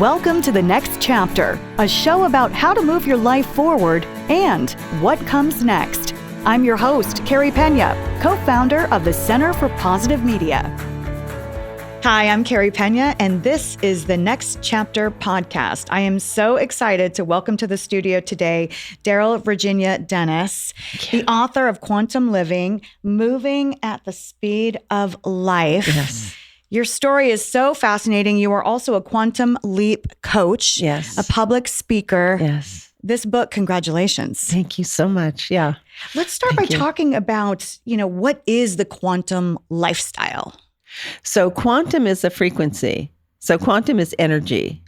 Welcome to The Next Chapter, a show about how to move your life forward and what comes next. I'm your host, Carrie Pena, co-founder of the Center for Positive Media. Hi, I'm Carrie Pena, and this is the Next Chapter podcast. I am so excited to welcome to the studio today Darylle Dennis, the author of Quantum Living, Moving at the Speed of Life. Yes. Your story is so fascinating. You are also a quantum leap coach, Yes. a public speaker. Yes. This book, congratulations. Thank you so much. Yeah. Let's start by talking about, what is the quantum lifestyle? So quantum is a frequency. So quantum is energy.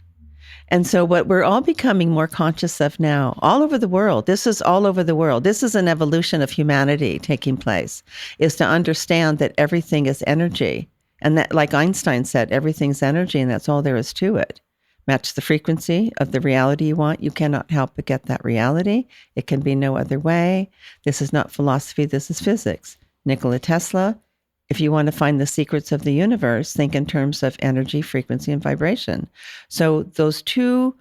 And so what we're all becoming more conscious of now, all over the world, this is all over the world, this is an evolution of humanity taking place, is to understand that everything is energy. And that, like Einstein said, everything's energy, and that's all there is to it. Match the frequency of the reality you want. You cannot help but get that reality. It can be no other way. This is not philosophy. This is physics. Nikola Tesla, if you want to find the secrets of the universe, think in terms of energy, frequency, and vibration. So those two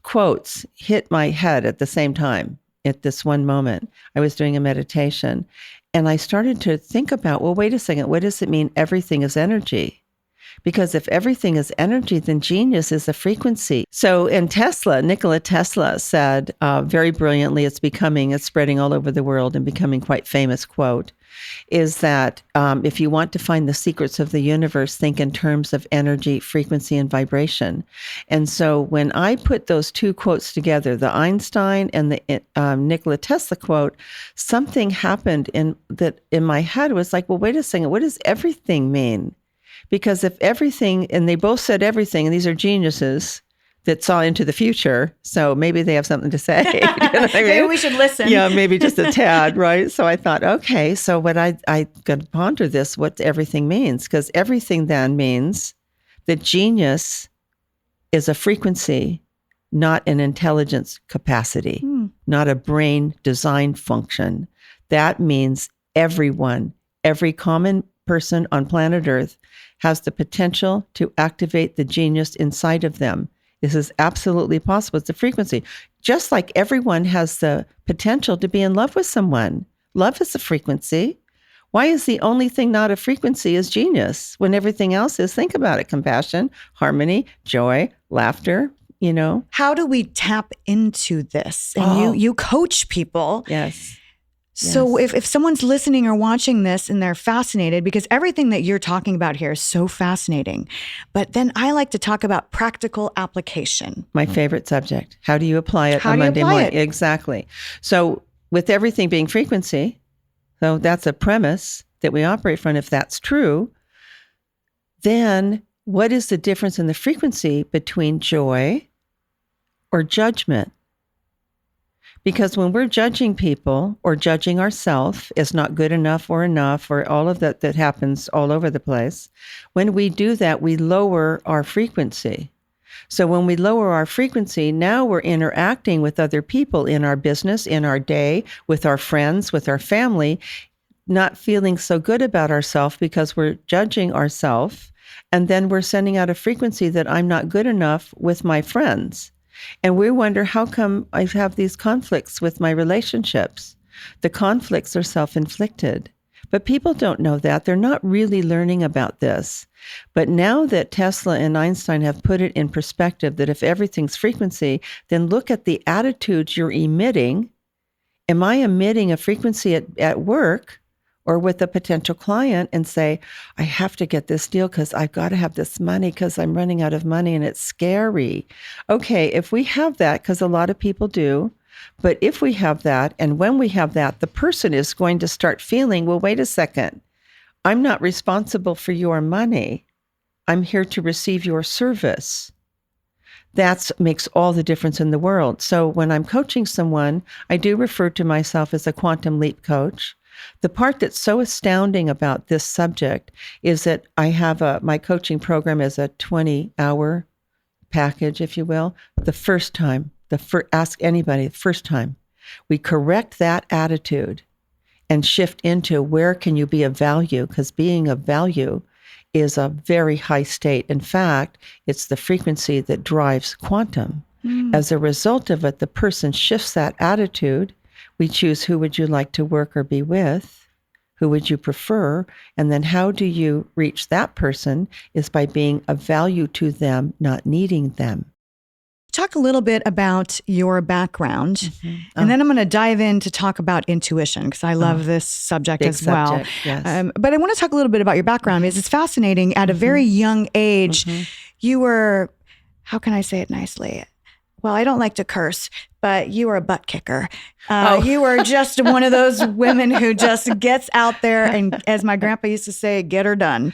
quotes hit my head at the same time at this one moment. I was doing a meditation, and I started to think about, well, wait a second, what does it mean everything is energy? Because if everything is energy, then genius is a frequency. So in Nikola Tesla said very brilliantly, it's spreading all over the world and becoming quite famous quote, is that if you want to find the secrets of the universe, think in terms of energy, frequency, and vibration. And so when I put those two quotes together, the Einstein and the Nikola Tesla quote, something happened in my head. It was like, well, wait a second, what does everything mean? Because if everything, and they both said everything, and these are geniuses that saw into the future, so maybe they have something to say. You know what I mean? Maybe we should listen. Yeah, maybe just a tad, right? So I thought, okay, so what I got to ponder this, what everything means, because everything then means that genius is a frequency, not an intelligence capacity, not a brain design function. That means everyone, every common person on planet Earth has the potential to activate the genius inside of them. This is absolutely possible. It's a frequency. Just like everyone has the potential to be in love with someone. Love is a frequency. Why is the only thing not a frequency is genius when everything else is? Think about it. Compassion, harmony, joy, laughter, How do we tap into this? And you coach people. Yes. So if someone's listening or watching this and they're fascinated, because everything that you're talking about here is so fascinating, but then I like to talk about practical application. My favorite subject. How do you apply it on Monday morning? Exactly. So with everything being frequency, so that's a premise that we operate from. If that's true, then what is the difference in the frequency between joy or judgment? Because when we're judging people or judging ourselves as not good enough or all of that happens all over the place, when we do that, we lower our frequency. So when we lower our frequency, now we're interacting with other people in our business, in our day, with our friends, with our family, not feeling so good about ourselves because we're judging ourselves. And then we're sending out a frequency that I'm not good enough with my friends. And we wonder, how come I have these conflicts with my relationships? The conflicts are self-inflicted. But people don't know that. They're not really learning about this. But now that Tesla and Einstein have put it in perspective that if everything's frequency, then look at the attitudes you're emitting. Am I emitting a frequency at work or with a potential client and say, I have to get this deal because I've got to have this money because I'm running out of money and it's scary. Okay, if we have that, because a lot of people do, but if we have that, and when we have that, the person is going to start feeling, well, wait a second, I'm not responsible for your money. I'm here to receive your service. That makes all the difference in the world. So when I'm coaching someone, I do refer to myself as a quantum leap coach. The part that's so astounding about this subject is that I have my coaching program as a 20-hour package, if you will. The first time, ask anybody, the first time, we correct that attitude and shift into where can you be of value, because being of value is a very high state. In fact, it's the frequency that drives quantum. As a result of it, the person shifts that attitude. We choose who would you like to work or be with, who would you prefer, and then how do you reach that person is by being of value to them, not needing them. Talk a little bit about your background, and then I'm going to dive in to talk about intuition, because I love this subject as well. Yes. But I want to talk a little bit about your background, because it's fascinating. At a very young age, you were, how can I say it nicely? Well, I don't like to curse, but you were a butt kicker. You were just one of those women who just gets out there and, as my grandpa used to say, get her done.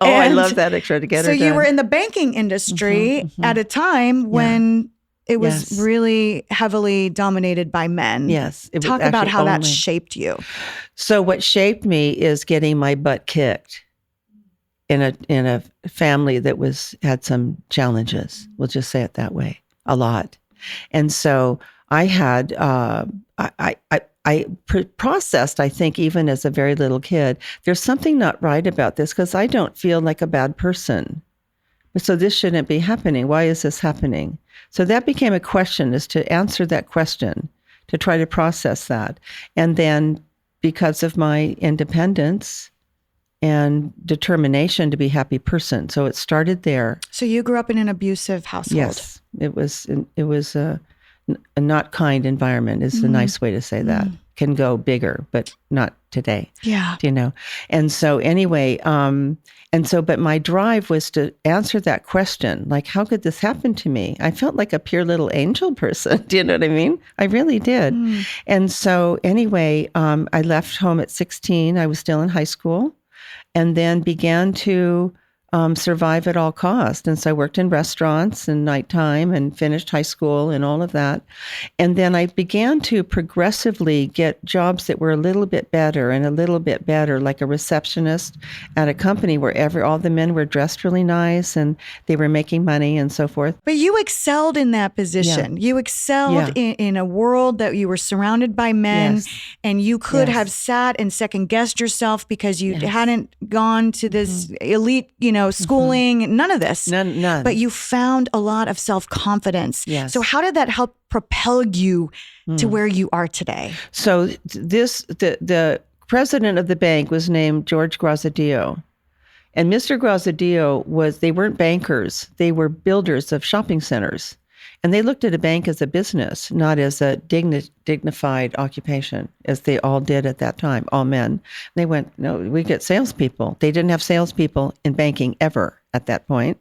I love that extra, to get her done. So you were in the banking industry at a time when it was really heavily dominated by men. Yes. Talk about how that shaped you. So what shaped me is getting my butt kicked in a family that had some challenges. We'll just say it that way. A lot. And so I had, I processed, I think, even as a very little kid, there's something not right about this because I don't feel like a bad person. So this shouldn't be happening. Why is this happening? So that became a question, is to answer that question, to try to process that. And then because of my independence and determination to be a happy person. So it started there. So you grew up in an abusive household. Yes. It was a not kind environment is the nice way to say that. Can go bigger, but not today. Yeah. You know? And so anyway, but my drive was to answer that question, like, how could this happen to me? I felt like a pure little angel person. Do you know what I mean? I really did. And so anyway, I left home at 16. I was still in high school. And then began to survive at all costs. And so I worked in restaurants and nighttime and finished high school and all of that. And then I began to progressively get jobs that were a little bit better and a little bit better, like a receptionist at a company where all the men were dressed really nice and they were making money and so forth. But you excelled in that position. You excelled in a world that you were surrounded by men, and you could have sat and second guessed yourself because you hadn't gone to this elite, schooling, none of this. None. But you found a lot of self-confidence. Yes. So how did that help propel you to where you are today? So the president of the bank was named George Grazadillo. And Mr. Grazadillo they weren't bankers. They were builders of shopping centers. And they looked at a bank as a business, not as a dignified occupation, as they all did at that time, all men. They went, no, we get salespeople. They didn't have salespeople in banking ever at that point.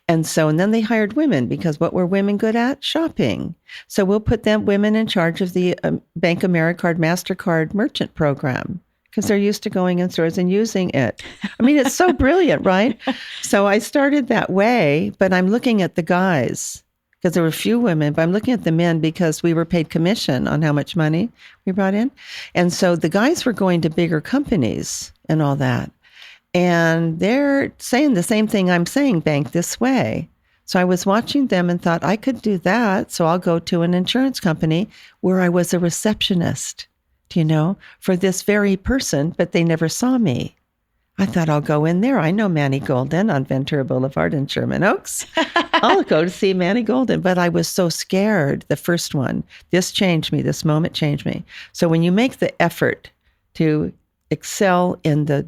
And then they hired women, because what were women good at? Shopping. So we'll put women in charge of the Bank Americard MasterCard merchant program, because they're used to going in stores and using it. I mean, it's so brilliant, right? So I started that way, but I'm looking at the guys, because there were few women, but I'm looking at the men because we were paid commission on how much money we brought in. And so the guys were going to bigger companies and all that. And they're saying the same thing I'm saying, bank this way. So I was watching them and thought, I could do that. So I'll go to an insurance company where I was a receptionist, for this very person, but they never saw me. I thought, I'll go in there. I know Manny Golden on Ventura Boulevard in Sherman Oaks. I'll go to see Manny Golden. But I was so scared, the first one. This changed me. This moment changed me. So when you make the effort to excel in the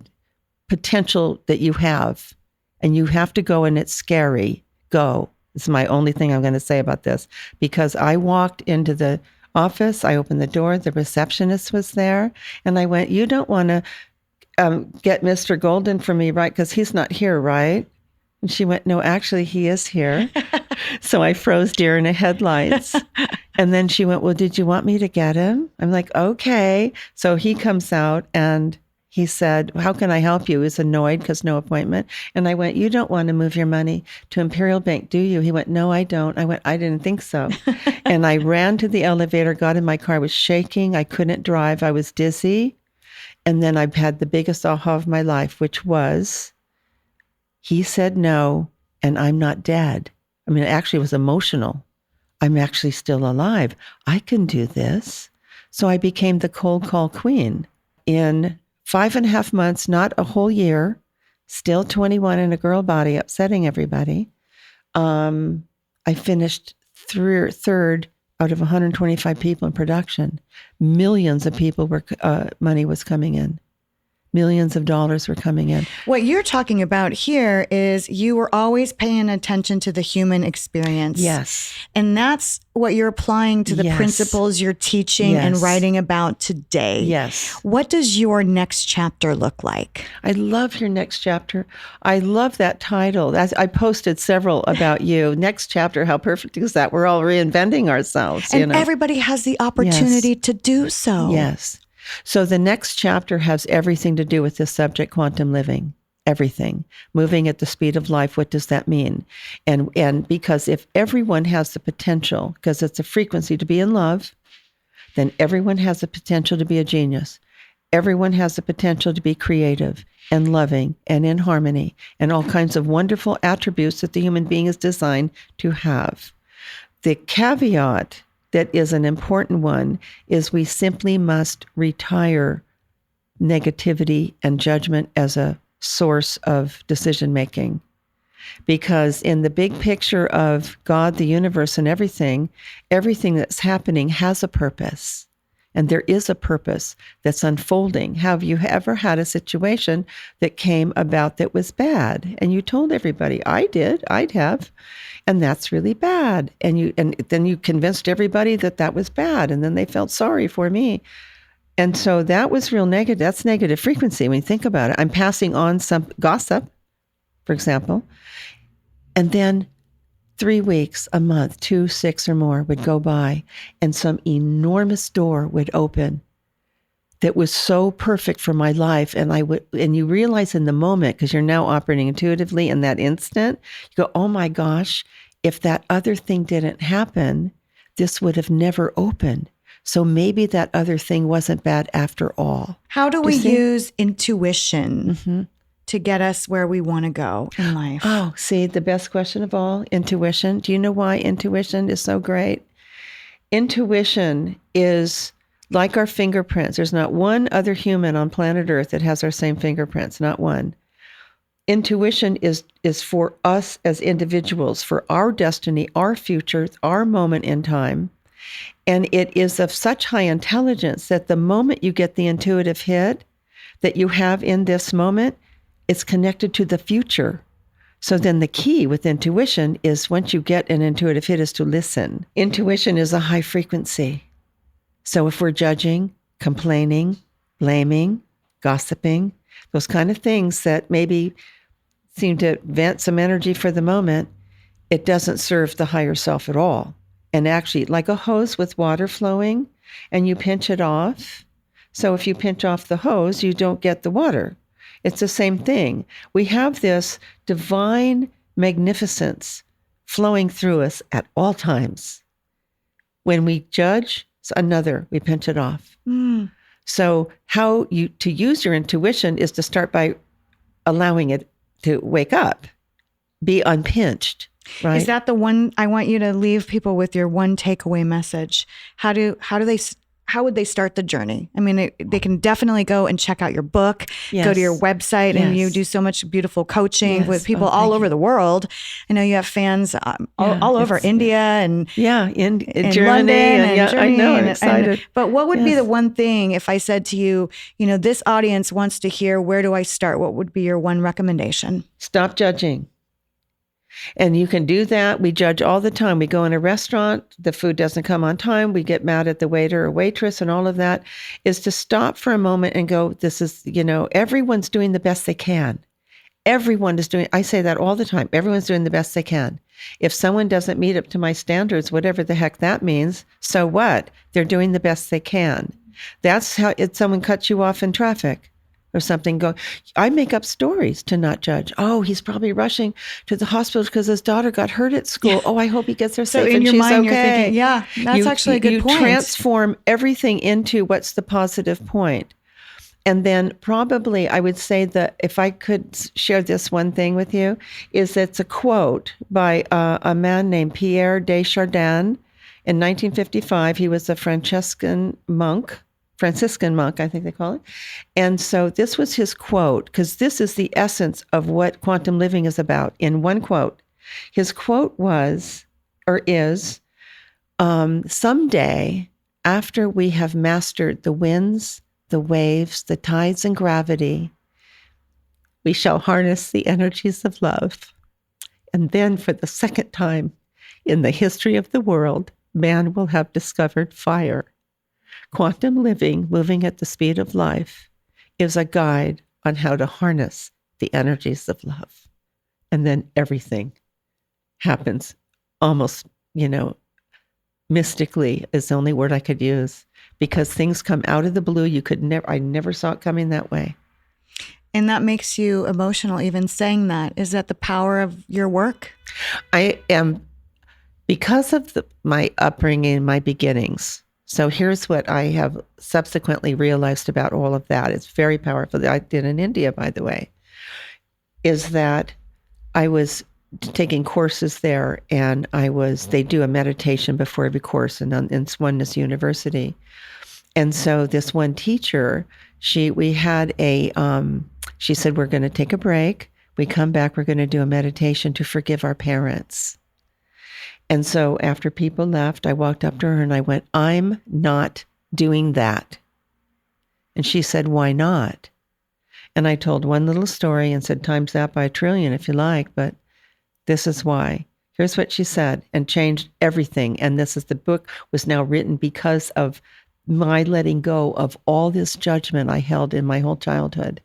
potential that you have, and you have to go and it's scary, go. This is my only thing I'm going to say about this. Because I walked into the office, I opened the door, the receptionist was there, and I went, you don't want to get Mr. Golden for me, right? Because he's not here, right? And she went, no, actually, he is here. So I froze deer in the headlights. And then she went, well, did you want me to get him? I'm like, okay. So he comes out and he said, how can I help you? He was annoyed because no appointment. And I went, you don't want to move your money to Imperial Bank, do you? He went, no, I don't. I went, I didn't think so. And I ran to the elevator, got in my car, I was shaking. I couldn't drive. I was dizzy. And then I've had the biggest aha of my life, which was, he said no, and I'm not dead. I mean, it actually was emotional. I'm actually still alive. I can do this. So I became the cold call queen. In 5.5 months, not a whole year, still 21 in a girl body, upsetting everybody. I finished third out of 125 people in production. Millions of people money was coming in. Millions of dollars were coming in. What you're talking about here is you were always paying attention to the human experience. Yes. And that's what you're applying to the principles you're teaching and writing about today. Yes. What does your next chapter look like? I love your next chapter. I love that title. I posted several about you. Next chapter, how perfect is that? We're all reinventing ourselves. And everybody has the opportunity to do so. Yes. So the next chapter has everything to do with this subject, quantum living. Everything. Moving at the speed of life, what does that mean? And because if everyone has the potential, because it's a frequency to be in love, then everyone has the potential to be a genius. Everyone has the potential to be creative and loving and in harmony and all kinds of wonderful attributes that the human being is designed to have. The caveat that is an important one is we simply must retire negativity and judgment as a source of decision making. Because in the big picture of God, the universe, and everything that's happening has a purpose. And there is a purpose that's unfolding. Have you ever had a situation that came about that was bad? And you told everybody, I'd have. And that's really bad. And then you convinced everybody that was bad. And then they felt sorry for me. And so that was real negative. That's negative frequency when you think about it. I'm passing on some gossip, for example. And then 3 weeks, a month, 2, 6 or more would go by, and some enormous door would open that was so perfect for my life. And you realize in the moment, because you're now operating intuitively in that instant, you go, oh my gosh, if that other thing didn't happen, this would have never opened. So maybe that other thing wasn't bad after all. How do we use intuition to get us where we want to go in life? Oh, see, the best question of all, intuition. Do you know why intuition is so great? Intuition is like our fingerprints. There's not one other human on planet Earth that has our same fingerprints, not one. Intuition is for us as individuals, for our destiny, our future, our moment in time. And it is of such high intelligence that the moment you get the intuitive hit that you have in this moment, it's connected to the future. So then the key with intuition is once you get an intuitive hit is to listen. Intuition is a high frequency. So if we're judging, complaining, blaming, gossiping, those kind of things that maybe seem to vent some energy for the moment, it doesn't serve the higher self at all. And actually, like a hose with water flowing, and you pinch it off. So if you pinch off the hose, you don't get the water. It's the same thing. We have this divine magnificence flowing through us at all times. When we judge another, we pinch it off. So how to use your intuition is to start by allowing it to wake up, be unpinched. Right. Is that the one? I want you to leave people with your one takeaway message. How would they start the journey? I mean, they can definitely go and check out your book, go to your website, and you do so much beautiful coaching with people all over the world. I know you have fans all over India and in Germany. London and Germany. I know, I'm excited. But what would be the one thing if I said to you, this audience wants to hear, where do I start? What would be your one recommendation? Stop judging. And you can do that. We judge all the time. We go in a restaurant, the food doesn't come on time. We get mad at the waiter or waitress, and all of that is to stop for a moment and go, this is, everyone's doing the best they can. Everyone is doing, I say that all the time. Everyone's doing the best they can. If someone doesn't meet up to my standards, whatever the heck that means, so what? They're doing the best they can. That's how someone cuts you off in traffic. Or something I make up stories to not judge. Oh, he's probably rushing to the hospital because his daughter got hurt at school. Oh, I hope he gets there safe and she's okay. You're thinking, that's actually a good point. You transform everything into what's the positive point. And then probably I would say that if I could share this one thing with you, is it's a quote by a man named Pierre de Chardin. In 1955, he was a Franciscan monk Franciscan monk, I think they call it. And so this was his quote, because this is the essence of what quantum living is about. In one quote, his quote was, or is, someday, after we have mastered the winds, the waves, the tides, and gravity, we shall harness the energies of love. And then for the second time in the history of the world, man will have discovered fire. Quantum living, moving at the speed of life, is a guide on how to harness the energies of love. And then everything happens almost, mystically is the only word I could use, because things come out of the blue. I never saw it coming that way. And that makes you emotional even saying that. Is that the power of your work? I am, because of my upbringing, my beginnings. So here's what I have subsequently realized about all of that. It's very powerful. I did in India, by the way, is that I was taking courses there, and they do a meditation before every course in Oneness University. And so this one teacher, she said, we're going to take a break. We come back, we're going to do a meditation to forgive our parents. And so after people left, I walked up to her and I went, I'm not doing that. And she said, why not? And I told one little story and said, times that by 1 trillion if you like, but this is why. Here's what she said, and changed everything. And the book was now written because of my letting go of all this judgment I held in my whole childhood.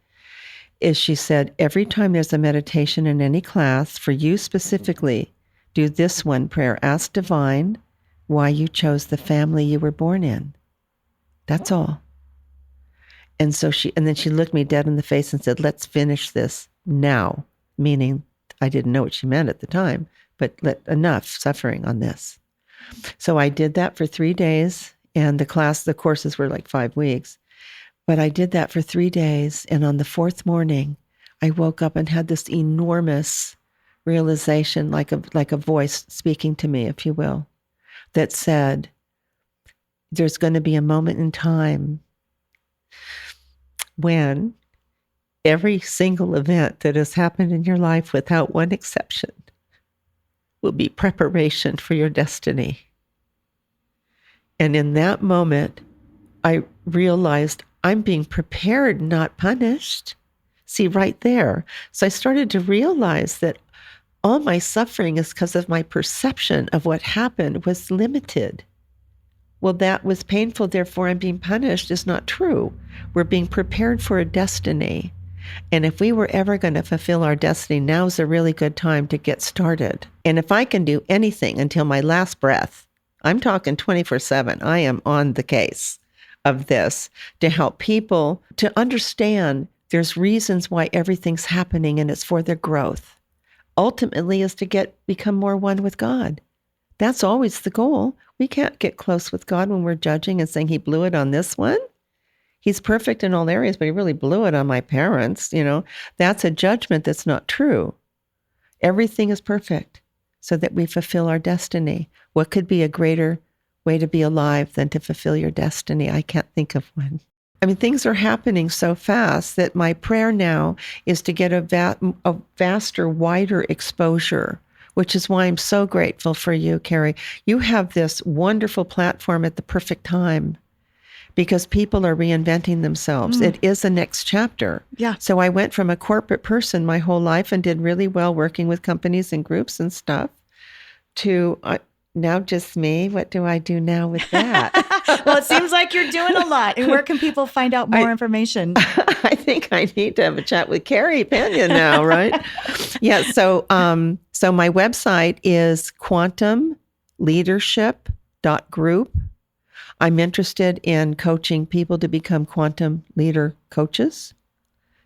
Is she said, every time there's a meditation in any class, for you specifically, do this one prayer. Ask Divine why you chose the family you were born in. That's all. And then she looked me dead in the face and said, let's finish this now. Meaning, I didn't know what she meant at the time, but enough suffering on this. So I did that for 3 days, and the courses were like 5 weeks. But I did that for 3 days, and on the 4th morning, I woke up and had this enormous realization, like a voice speaking to me, if you will, that said, there's going to be a moment in time when every single event that has happened in your life, without one exception, will be preparation for your destiny. And in that moment, I realized I'm being prepared, not punished. See, right there. So I started to realize that all my suffering is because of my perception of what happened was limited. Well, that was painful, therefore I'm being punished is not true. We're being prepared for a destiny. And if we were ever going to fulfill our destiny, now's a really good time to get started. And if I can do anything until my last breath, I'm talking 24/7, I am on the case of this to help people to understand there's reasons why everything's happening, and it's for their growth. Ultimately is to become more one with God. That's always the goal. We can't get close with God when we're judging and saying he blew it on this one. He's perfect in all areas, but he really blew it on my parents. That's a judgment that's not true. Everything is perfect so that we fulfill our destiny. What could be a greater way to be alive than to fulfill your destiny? I can't think of one. Things are happening so fast that my prayer now is to get a vaster, wider exposure, which is why I'm so grateful for you, Carrie. You have this wonderful platform at the perfect time because people are reinventing themselves. It is the next chapter. Yeah. So I went from a corporate person my whole life and did really well working with companies and groups and stuff to now just me. What do I do now with that? Well, it seems like you're doing a lot. And where can people find out more information? I think I need to have a chat with Carrie Pena now, right? Yeah. So my website is quantumleadership.group. I'm interested in coaching people to become quantum leader coaches.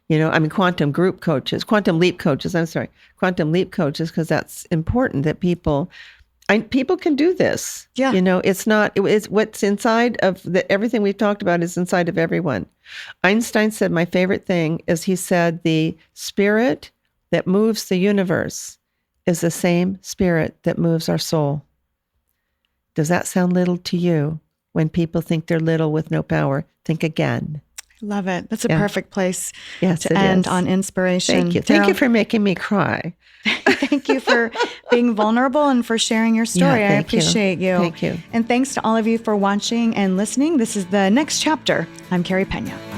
Quantum group coaches, quantum leap coaches. Quantum leap coaches, because that's important that people can do this. Yeah. It's what's inside of everything we've talked about is inside of everyone. Einstein said my favorite thing is he said the spirit that moves the universe is the same spirit that moves our soul. Does that sound little to you? when people think they're little with no power, think again. Love it. That's a perfect place to end on inspiration. Thank you. Thank you for making me cry. Thank you for being vulnerable and for sharing your story. I appreciate you. Thank you. And thanks to all of you for watching and listening. This is The Next Chapter. I'm Carrie Pena.